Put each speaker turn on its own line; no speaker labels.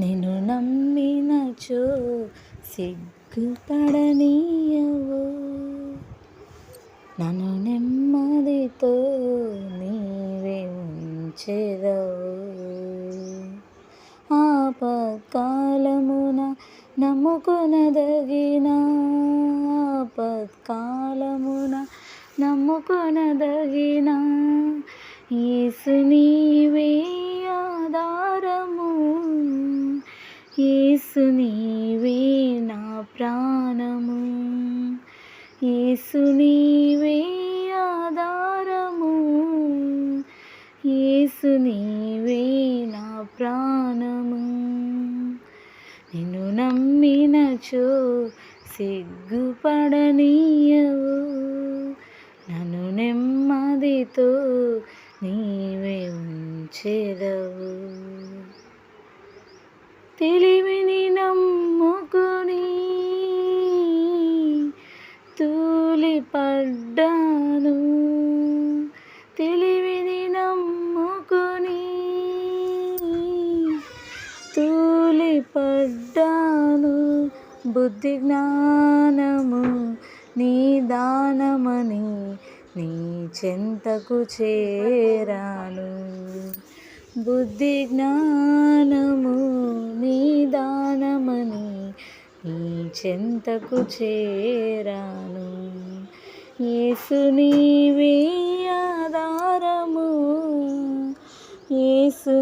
నిన్ను నమ్మినచో సిగ్గుపడనీయవు, నన్ను నెమ్మదితో నీవే ఉంచెదవు. ఆపత్కాలమున నమ్ముకొనదగిన, ఆపత్కాలమున నమ్ముకొనదగిన యేసు నీవే ఆధారము, యేసు నీవే నా ప్రాణము, యేసు నీవే ఆధారము, యేసు నీవే నా ప్రాణము. నిన్ను నమ్మినచో సిగ్గుపడనీయవు, నన్ను నెమ్మదితో నీవే ఉంచెదవు. తెలివిని నమ్ముకొని తూలిపడ్డాను, తెలివిని నమ్ముకొని తూలిపడ్డాను, బుద్ధి జ్ఞానము నీ దానమని నీ చెంతకు చేరాను, బుద్ధి జ్ఞానము నీ దానమని నీ చెంతకు చేరాను. యేసు నీవే ఆధారము, యేసు